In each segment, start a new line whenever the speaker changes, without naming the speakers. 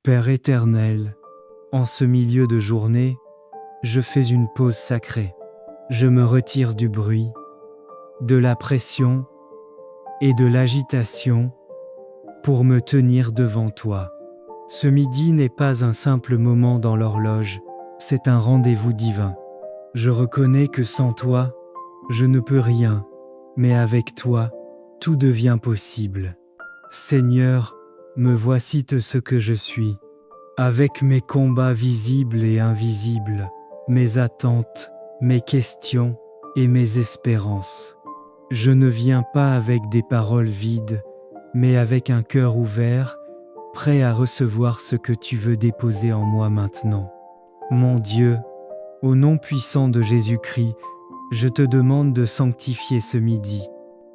Père éternel, en ce milieu de journée, je fais une pause sacrée. Je me retire du bruit, de la pression et de l'agitation pour me tenir devant toi. Ce midi n'est pas un simple moment dans l'horloge, c'est un rendez-vous divin. Je reconnais que sans toi, je ne peux rien, mais avec toi, tout devient possible. Seigneur, me voici tout ce que je suis, avec mes combats visibles et invisibles, mes attentes, mes questions et mes espérances. Je ne viens pas avec des paroles vides, mais avec un cœur ouvert, prêt à recevoir ce que tu veux déposer en moi maintenant. Mon Dieu, au nom puissant de Jésus-Christ, je te demande de sanctifier ce midi.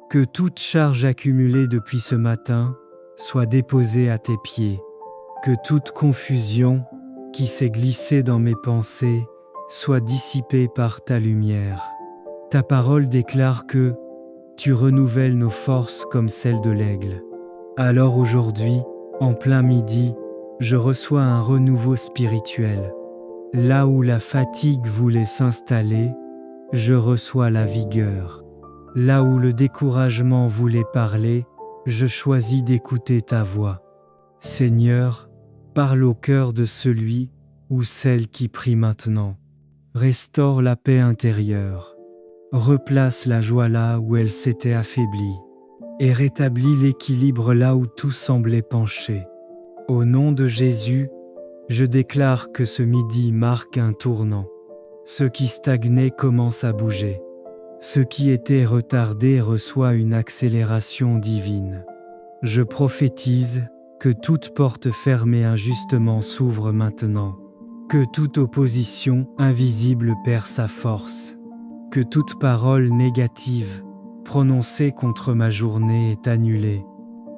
Que toute charge accumulée depuis ce matin soit déposée à tes pieds. Que toute confusion qui s'est glissée dans mes pensées soit dissipée par ta lumière. Ta parole déclare que tu renouvelles nos forces comme celles de l'aigle. Alors aujourd'hui, en plein midi, je reçois un renouveau spirituel. Là où la fatigue voulait s'installer, je reçois la vigueur. Là où le découragement voulait parler, je choisis d'écouter ta voix. Seigneur, parle au cœur de celui ou celle qui prie maintenant. Restaure la paix intérieure. Replace la joie là où elle s'était affaiblie. Et rétablis l'équilibre là où tout semblait pencher. Au nom de Jésus, je déclare que ce midi marque un tournant. Ce qui stagnait commence à bouger. Ce qui était retardé reçoit une accélération divine. Je prophétise que toute porte fermée injustement s'ouvre maintenant. Que toute opposition invisible perd sa force. Que toute parole négative prononcée contre ma journée est annulée.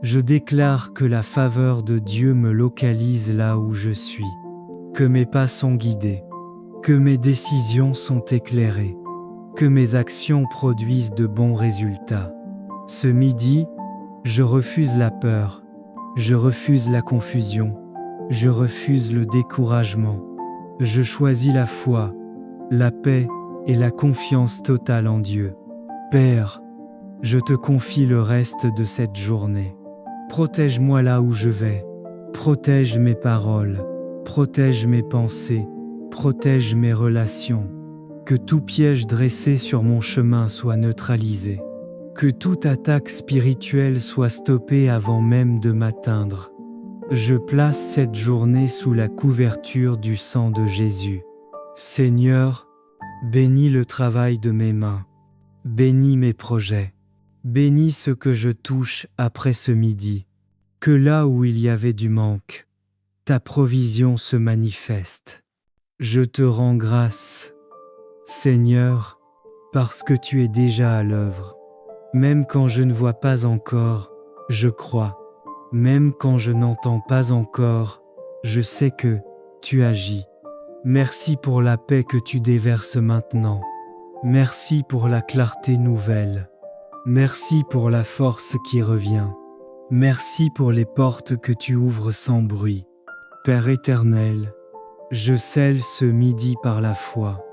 Je déclare que la faveur de Dieu me localise là où je suis. Que mes pas sont guidés. Que mes décisions sont éclairées. Que mes actions produisent de bons résultats. Ce midi, je refuse la peur. Je refuse la confusion. Je refuse le découragement. Je choisis la foi, la paix et la confiance totale en Dieu. Père, je te confie le reste de cette journée. Protège-moi là où je vais. Protège mes paroles. Protège mes pensées. Protège mes relations. Que tout piège dressé sur mon chemin soit neutralisé. Que toute attaque spirituelle soit stoppée avant même de m'atteindre. Je place cette journée sous la couverture du sang de Jésus. Seigneur, bénis le travail de mes mains. Bénis mes projets. Bénis ce que je touche après ce midi. Que là où il y avait du manque, ta provision se manifeste. Je te rends grâce, Seigneur, parce que tu es déjà à l'œuvre. Même quand je ne vois pas encore, je crois. Même quand je n'entends pas encore, je sais que tu agis. Merci pour la paix que tu déverses maintenant. Merci pour la clarté nouvelle. Merci pour la force qui revient. Merci pour les portes que tu ouvres sans bruit. Père éternel, je scelle ce midi par la foi.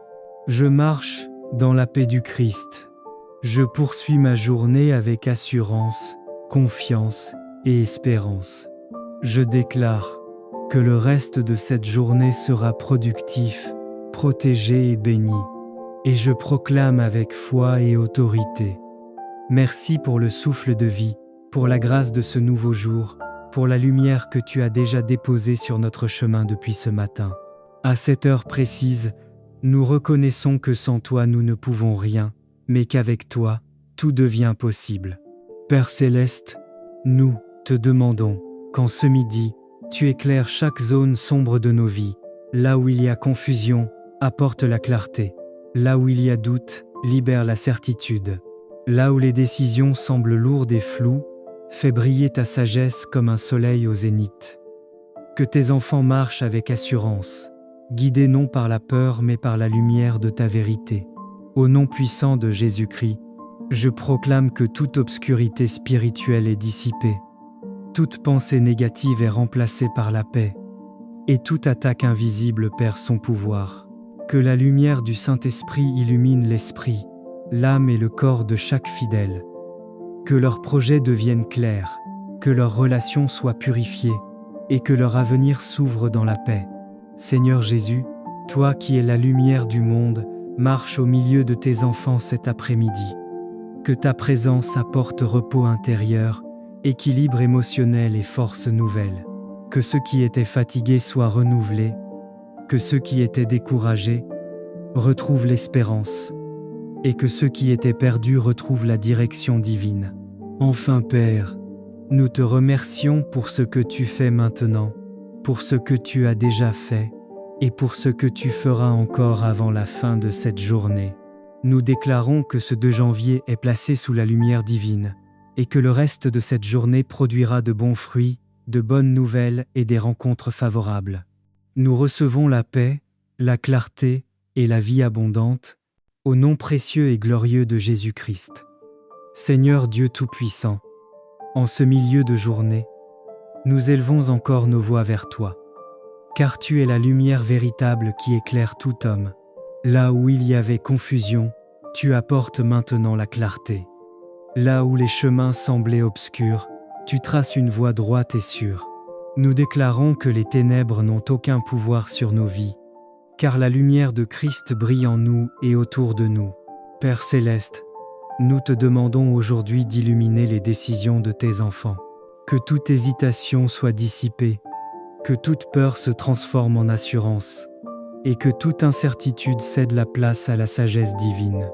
Je marche dans la paix du Christ. Je poursuis ma journée avec assurance, confiance et espérance. Je déclare que le reste de cette journée sera productif, protégé et béni. Et je proclame avec foi et autorité. Merci pour le souffle de vie, pour la grâce de ce nouveau jour, pour la lumière que tu as déjà déposée sur notre chemin depuis ce matin. À cette heure précise, nous reconnaissons que sans toi nous ne pouvons rien, mais qu'avec toi, tout devient possible. Père céleste, nous te demandons qu'en ce midi, tu éclaires chaque zone sombre de nos vies. Là où il y a confusion, apporte la clarté. Là où il y a doute, libère la certitude. Là où les décisions semblent lourdes et floues, fais briller ta sagesse comme un soleil au zénith. Que tes enfants marchent avec assurance, guidés non par la peur mais par la lumière de ta vérité. Au nom puissant de Jésus-Christ, je proclame que toute obscurité spirituelle est dissipée. Toute pensée négative est remplacée par la paix. et toute attaque invisible perd son pouvoir. Que la lumière du Saint-Esprit illumine l'esprit, l'âme et le corps de chaque fidèle. Que leurs projets deviennent clairs, que leurs relations soient purifiées, et que leur avenir s'ouvre dans la paix. Seigneur Jésus, toi qui es la lumière du monde, marche au milieu de tes enfants cet après-midi. Que ta présence apporte repos intérieur, équilibre émotionnel et force nouvelle. Que ceux qui étaient fatigués soient renouvelés, que ceux qui étaient découragés retrouvent l'espérance, et que ceux qui étaient perdus retrouvent la direction divine. Enfin Père, nous te remercions pour ce que tu fais maintenant, pour ce que tu as déjà fait, et pour ce que tu feras encore avant la fin de cette journée. Nous déclarons que ce 2 janvier est placé sous la lumière divine, et que le reste de cette journée produira de bons fruits, de bonnes nouvelles et des rencontres favorables. Nous recevons la paix, la clarté et la vie abondante, au nom précieux et glorieux de Jésus-Christ. Seigneur Dieu Tout-Puissant, en ce milieu de journée, nous élevons encore nos voix vers toi, car tu es la lumière véritable qui éclaire tout homme. Là où il y avait confusion, tu apportes maintenant la clarté. Là où les chemins semblaient obscurs, tu traces une voie droite et sûre. Nous déclarons que les ténèbres n'ont aucun pouvoir sur nos vies, car la lumière de Christ brille en nous et autour de nous. Père Céleste, nous te demandons aujourd'hui d'illuminer les décisions de tes enfants. Que toute hésitation soit dissipée, que toute peur se transforme en assurance, et que toute incertitude cède la place à la sagesse divine.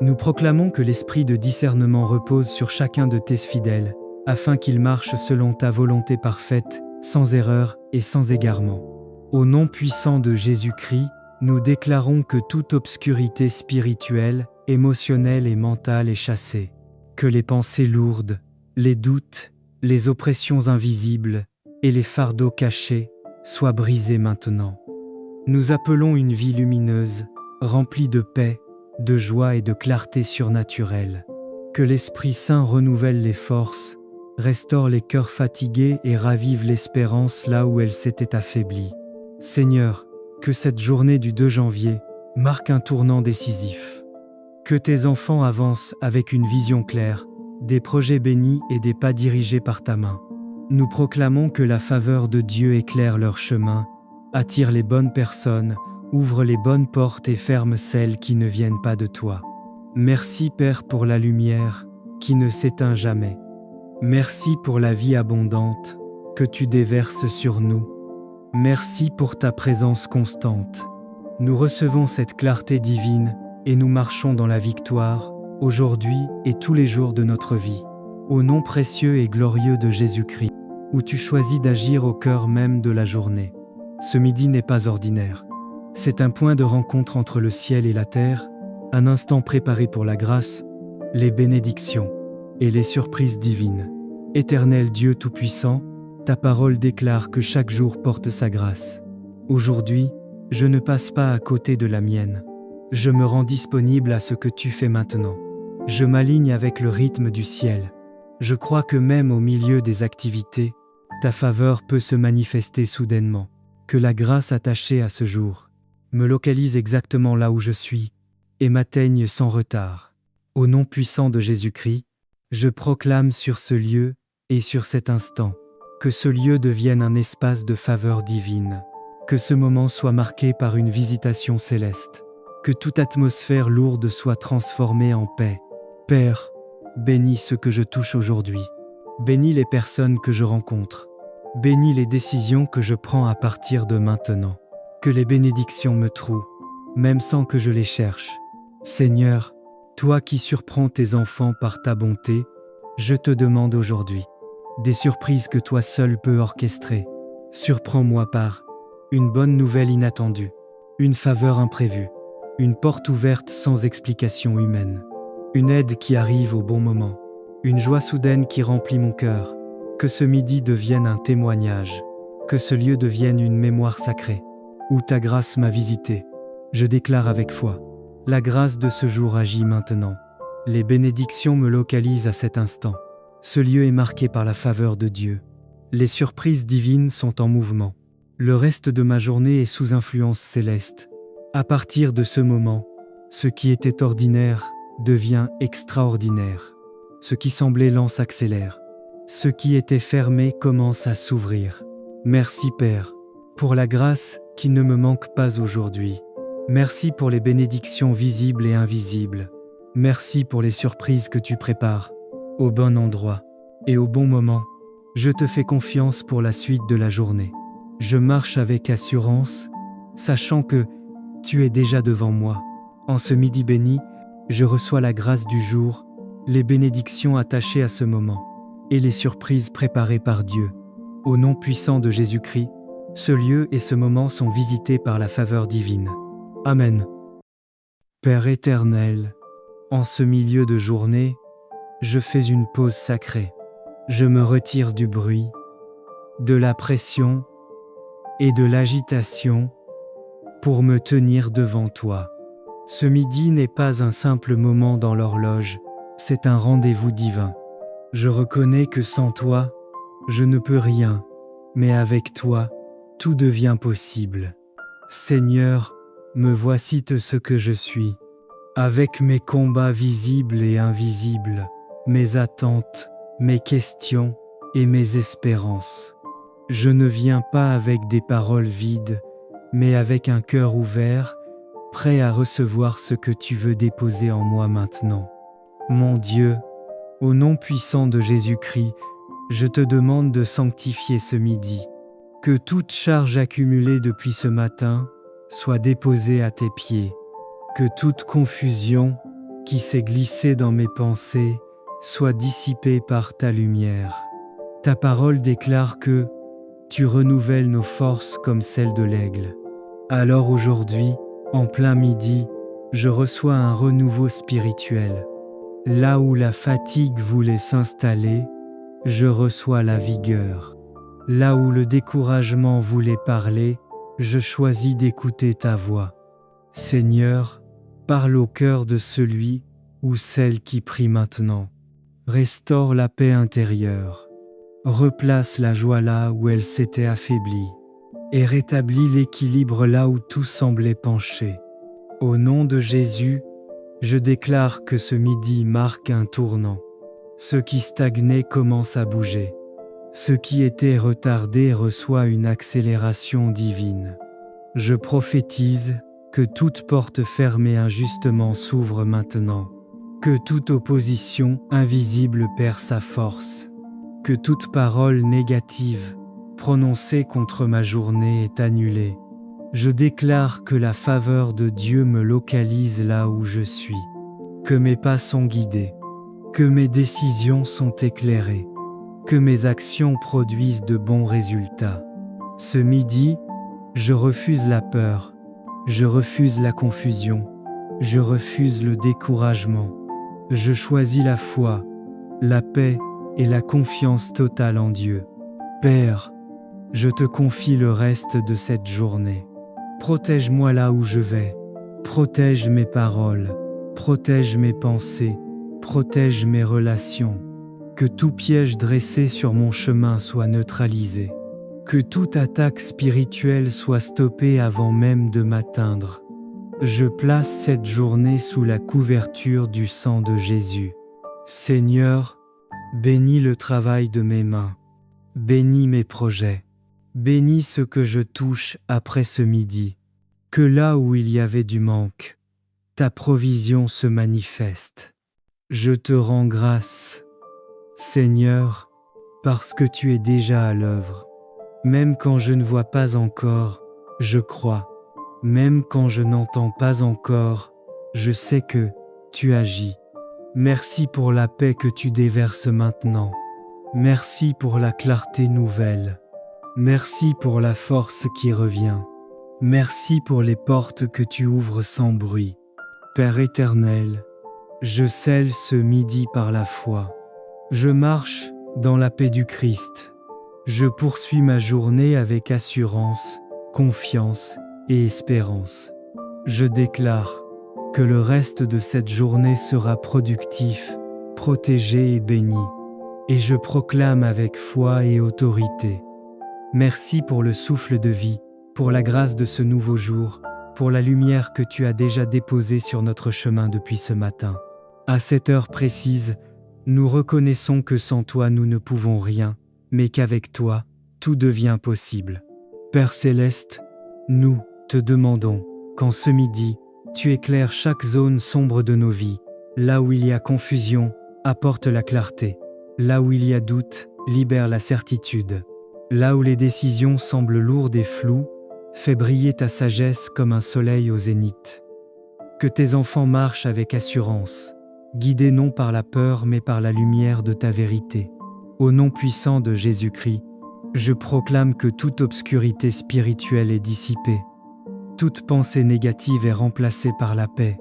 Nous proclamons que l'esprit de discernement repose sur chacun de tes fidèles, afin qu'ils marchent selon ta volonté parfaite, sans erreur et sans égarement. Au nom puissant de Jésus-Christ, nous déclarons que toute obscurité spirituelle, émotionnelle et mentale est chassée. Que les pensées lourdes, les doutes, les oppressions invisibles et les fardeaux cachés soient brisés maintenant. Nous appelons une vie lumineuse, remplie de paix, de joie et de clarté surnaturelle. Que l'Esprit Saint renouvelle les forces, restaure les cœurs fatigués et ravive l'espérance là où elle s'était affaiblie. Seigneur, que cette journée du 2 janvier marque un tournant décisif. Que tes enfants avancent avec une vision claire, des projets bénis et des pas dirigés par ta main. Nous proclamons que la faveur de Dieu éclaire leur chemin, attire les bonnes personnes, ouvre les bonnes portes et ferme celles qui ne viennent pas de toi. Merci Père pour la lumière qui ne s'éteint jamais. Merci pour la vie abondante que tu déverses sur nous. Merci pour ta présence constante. Nous recevons cette clarté divine et nous marchons dans la victoire, aujourd'hui et tous les jours de notre vie. Au nom précieux et glorieux de Jésus-Christ, où tu choisis d'agir au cœur même de la journée. Ce midi n'est pas ordinaire. C'est un point de rencontre entre le ciel et la terre, un instant préparé pour la grâce, les bénédictions et les surprises divines. Éternel Dieu Tout-Puissant, ta parole déclare que chaque jour porte sa grâce. Aujourd'hui, je ne passe pas à côté de la mienne. Je me rends disponible à ce que tu fais maintenant. Je m'aligne avec le rythme du ciel. Je crois que même au milieu des activités, ta faveur peut se manifester soudainement. Que la grâce attachée à ce jour me localise exactement là où je suis et m'atteigne sans retard. Au nom puissant de Jésus-Christ, je proclame sur ce lieu et sur cet instant que ce lieu devienne un espace de faveur divine, que ce moment soit marqué par une visitation céleste, que toute atmosphère lourde soit transformée en paix. Père, bénis ce que je touche aujourd'hui, bénis les personnes que je rencontre, bénis les décisions que je prends à partir de maintenant, que les bénédictions me trouent, même sans que je les cherche. Seigneur, toi qui surprends tes enfants par ta bonté, je te demande aujourd'hui des surprises que toi seul peux orchestrer. Surprends-moi par une bonne nouvelle inattendue, une faveur imprévue, une porte ouverte sans explication humaine, une aide qui arrive au bon moment, une joie soudaine qui remplit mon cœur. Que ce midi devienne un témoignage, que ce lieu devienne une mémoire sacrée, où ta grâce m'a visité. Je déclare avec foi, la grâce de ce jour agit maintenant. Les bénédictions me localisent à cet instant. Ce lieu est marqué par la faveur de Dieu. Les surprises divines sont en mouvement. Le reste de ma journée est sous influence céleste. À partir de ce moment, ce qui était ordinaire devient extraordinaire. Ce qui semblait lent s'accélère. Ce qui était fermé commence à s'ouvrir. Merci Père, pour la grâce qui ne me manque pas aujourd'hui. Merci pour les bénédictions visibles et invisibles. Merci pour les surprises que tu prépares, au bon endroit et au bon moment. Je te fais confiance pour la suite de la journée. Je marche avec assurance, sachant que tu es déjà devant moi. En ce midi béni, je reçois la grâce du jour, les bénédictions attachées à ce moment, et les surprises préparées par Dieu. Au nom puissant de Jésus-Christ, ce lieu et ce moment sont visités par la faveur divine. Amen. Père éternel, en ce milieu de journée, je fais une pause sacrée. Je me retire du bruit, de la pression et de l'agitation pour me tenir devant toi. Ce midi n'est pas un simple moment dans l'horloge, c'est un rendez-vous divin. Je reconnais que sans toi, je ne peux rien, mais avec toi, tout devient possible. Seigneur, me voici ce que je suis, avec mes combats visibles et invisibles, mes attentes, mes questions et mes espérances. Je ne viens pas avec des paroles vides, mais avec un cœur ouvert, prêt à recevoir ce que tu veux déposer en moi maintenant. Mon Dieu, au nom puissant de Jésus-Christ, je te demande de sanctifier ce midi. Que toute charge accumulée depuis ce matin soit déposée à tes pieds. Que toute confusion qui s'est glissée dans mes pensées soit dissipée par ta lumière. Ta parole déclare que tu renouvelles nos forces comme celles de l'aigle. Alors aujourd'hui, en plein midi, je reçois un renouveau spirituel. Là où la fatigue voulait s'installer, je reçois la vigueur. Là où le découragement voulait parler, je choisis d'écouter ta voix. Seigneur, parle au cœur de celui ou celle qui prie maintenant. Restaure la paix intérieure. Replace la joie là où elle s'était affaiblie. Et rétablis l'équilibre là où tout semblait pencher. Au nom de Jésus, je déclare que ce midi marque un tournant. Ce qui stagnait commence à bouger. Ce qui était retardé reçoit une accélération divine. Je prophétise que toute porte fermée injustement s'ouvre maintenant. Que toute opposition invisible perd sa force. Que toute parole négative prononcée contre ma journée est annulée. Je déclare que la faveur de Dieu me localise là où je suis. Que mes pas sont guidés. Que mes décisions sont éclairées. Que mes actions produisent de bons résultats. Ce midi, je refuse la peur. Je refuse la confusion. Je refuse le découragement. Je choisis la foi, la paix et la confiance totale en Dieu. Père, je te confie le reste de cette journée. Protège-moi là où je vais. Protège mes paroles. Protège mes pensées. Protège mes relations. Que tout piège dressé sur mon chemin soit neutralisé. Que toute attaque spirituelle soit stoppée avant même de m'atteindre. Je place cette journée sous la couverture du sang de Jésus. Seigneur, bénis le travail de mes mains. Bénis mes projets. Bénis ce que je touche après ce midi. Que là où il y avait du manque, ta provision se manifeste. Je te rends grâce, Seigneur, parce que tu es déjà à l'œuvre. Même quand je ne vois pas encore, je crois. Même quand je n'entends pas encore, je sais que tu agis. Merci pour la paix que tu déverses maintenant. Merci pour la clarté nouvelle. Merci pour la force qui revient. Merci pour les portes que tu ouvres sans bruit. Père éternel, je scelle ce midi par la foi. Je marche dans la paix du Christ. Je poursuis ma journée avec assurance, confiance et espérance. Je déclare que le reste de cette journée sera productif, protégé et béni. Et je proclame avec foi et autorité Merci pour le souffle de vie, pour la grâce de ce nouveau jour, pour la lumière que tu as déjà déposée sur notre chemin depuis ce matin. À cette heure précise, nous reconnaissons que sans toi nous ne pouvons rien, mais qu'avec toi, tout devient possible. Père céleste, nous te demandons qu'en ce midi, tu éclaires chaque zone sombre de nos vies. Là où il y a confusion, apporte la clarté. Là où il y a doute, libère la certitude. Là où les décisions semblent lourdes et floues, fais briller ta sagesse comme un soleil au zénith. Que tes enfants marchent avec assurance, guidés non par la peur mais par la lumière de ta vérité. Au nom puissant de Jésus-Christ, je proclame que toute obscurité spirituelle est dissipée. Toute pensée négative est remplacée par la paix,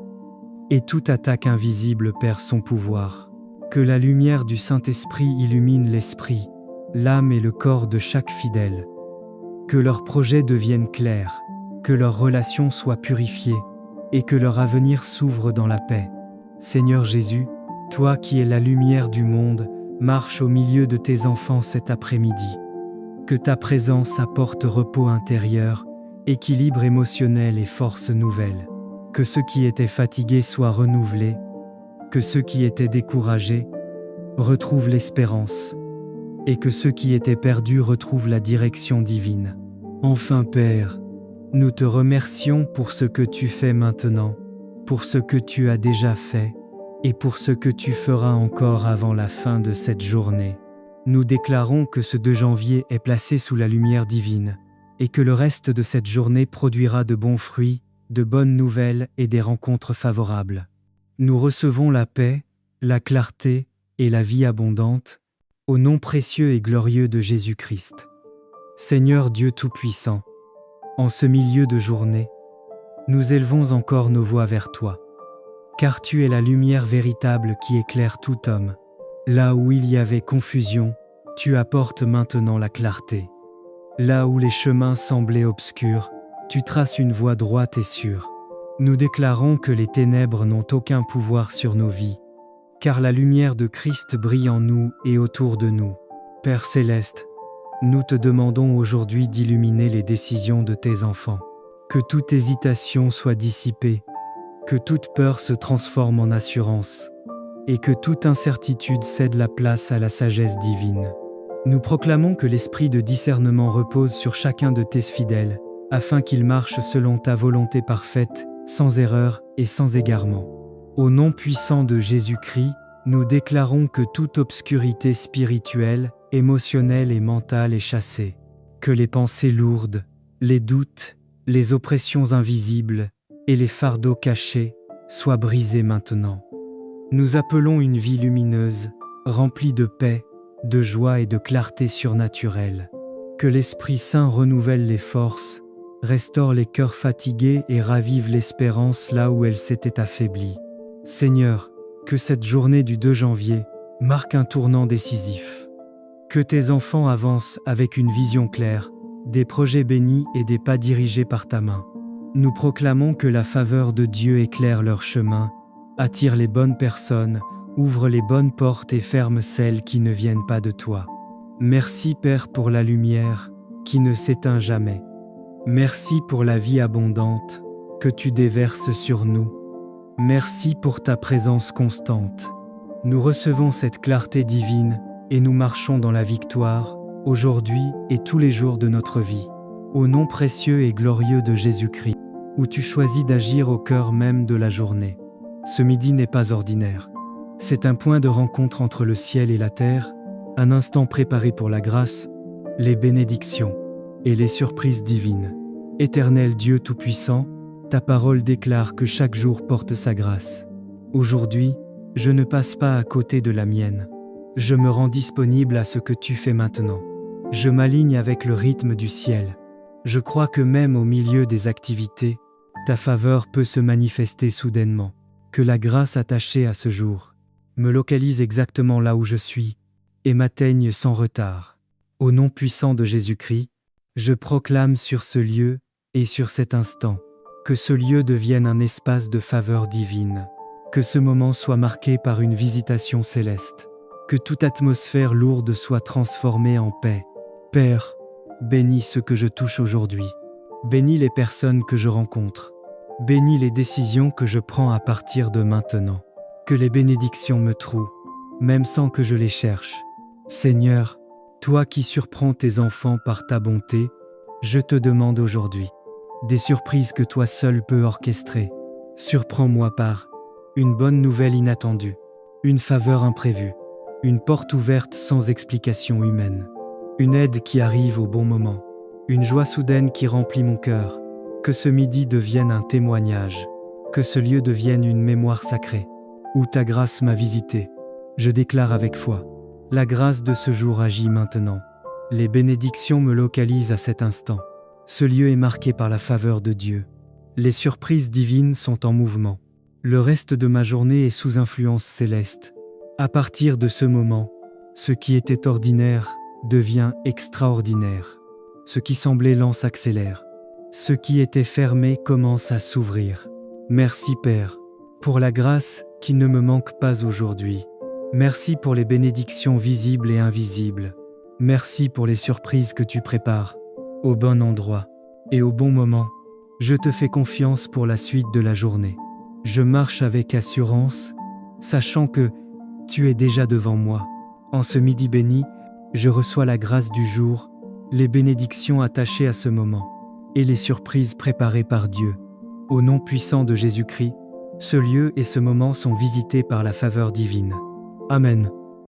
et toute attaque invisible perd son pouvoir. Que la lumière du Saint-Esprit illumine l'esprit, l'âme et le corps de chaque fidèle. Que leurs projets deviennent clairs, que leurs relations soient purifiées, et que leur avenir s'ouvre dans la paix. Seigneur Jésus, toi qui es la lumière du monde, marche au milieu de tes enfants cet après-midi. Que ta présence apporte repos intérieur, équilibre émotionnel et force nouvelle. Que ceux qui étaient fatigués soient renouvelés, que ceux qui étaient découragés retrouvent l'espérance, et que ceux qui étaient perdus retrouvent la direction divine. Enfin Père, nous te remercions pour ce que tu fais maintenant, pour ce que tu as déjà fait, et pour ce que tu feras encore avant la fin de cette journée. Nous déclarons que ce 2 janvier est placé sous la lumière divine, et que le reste de cette journée produira de bons fruits, de bonnes nouvelles et des rencontres favorables. Nous recevons la paix, la clarté et la vie abondante, au nom précieux et glorieux de Jésus-Christ. Seigneur Dieu Tout-Puissant, en ce milieu de journée, nous élevons encore nos voix vers toi, car tu es la lumière véritable qui éclaire tout homme. Là où il y avait confusion, tu apportes maintenant la clarté. Là où les chemins semblaient obscurs, tu traces une voie droite et sûre. Nous déclarons que les ténèbres n'ont aucun pouvoir sur nos vies, car la lumière de Christ brille en nous et autour de nous. Père céleste, nous te demandons aujourd'hui d'illuminer les décisions de tes enfants. Que toute hésitation soit dissipée, que toute peur se transforme en assurance, et que toute incertitude cède la place à la sagesse divine. Nous proclamons que l'esprit de discernement repose sur chacun de tes fidèles, afin qu'ils marchent selon ta volonté parfaite, sans erreur et sans égarement. Au nom puissant de Jésus-Christ, nous déclarons que toute obscurité spirituelle, émotionnelle et mentale est chassée. Que les pensées lourdes, les doutes, les oppressions invisibles et les fardeaux cachés soient brisés maintenant. Nous appelons une vie lumineuse, remplie de paix, de joie et de clarté surnaturelle. Que l'Esprit Saint renouvelle les forces, restaure les cœurs fatigués et ravive l'espérance là où elle s'était affaiblie. Seigneur, que cette journée du 2 janvier marque un tournant décisif. Que tes enfants avancent avec une vision claire, des projets bénis et des pas dirigés par ta main. Nous proclamons que la faveur de Dieu éclaire leur chemin, attire les bonnes personnes, ouvre les bonnes portes et ferme celles qui ne viennent pas de toi. Merci Père pour la lumière qui ne s'éteint jamais. Merci pour la vie abondante que tu déverses sur nous. Merci pour ta présence constante. Nous recevons cette clarté divine et nous marchons dans la victoire, aujourd'hui et tous les jours de notre vie. Au nom précieux et glorieux de Jésus-Christ, où tu choisis d'agir au cœur même de la journée. Ce midi n'est pas ordinaire. C'est un point de rencontre entre le ciel et la terre, un instant préparé pour la grâce, les bénédictions et les surprises divines. Éternel Dieu Tout-Puissant, ta parole déclare que chaque jour porte sa grâce. Aujourd'hui, je ne passe pas à côté de la mienne. Je me rends disponible à ce que tu fais maintenant. Je m'aligne avec le rythme du ciel. Je crois que même au milieu des activités, ta faveur peut se manifester soudainement. Que la grâce attachée à ce jour me localise exactement là où je suis et m'atteigne sans retard. Au nom puissant de Jésus-Christ, je proclame sur ce lieu et sur cet instant que ce lieu devienne un espace de faveur divine, que ce moment soit marqué par une visitation céleste, que toute atmosphère lourde soit transformée en paix. Père, Bénis ce que je touche aujourd'hui. Bénis les personnes que je rencontre. Bénis les décisions que je prends à partir de maintenant. Que les bénédictions me trouent, même sans que je les cherche. Seigneur, toi qui surprends tes enfants par ta bonté, je te demande aujourd'hui des surprises que toi seul peux orchestrer. Surprends-moi par une bonne nouvelle inattendue, une faveur imprévue, une porte ouverte sans explication humaine, une aide qui arrive au bon moment, une joie soudaine qui remplit mon cœur. Que ce midi devienne un témoignage, que ce lieu devienne une mémoire sacrée, où ta grâce m'a visité. Je déclare avec foi, la grâce de ce jour agit maintenant. Les bénédictions me localisent à cet instant. Ce lieu est marqué par la faveur de Dieu. Les surprises divines sont en mouvement. Le reste de ma journée est sous influence céleste. À partir de ce moment, ce qui était ordinaire devient extraordinaire. Ce qui semblait lent s'accélère. Ce qui était fermé commence à s'ouvrir. Merci Père, pour la grâce qui ne me manque pas aujourd'hui. Merci pour les bénédictions visibles et invisibles. Merci pour les surprises que tu prépares, au bon endroit et au bon moment. Je te fais confiance pour la suite de la journée. Je marche avec assurance, sachant que tu es déjà devant moi. En ce midi béni, je reçois la grâce du jour, les bénédictions attachées à ce moment, et les surprises préparées par Dieu. Au nom puissant de Jésus-Christ, ce lieu et ce moment sont visités par la faveur divine. Amen.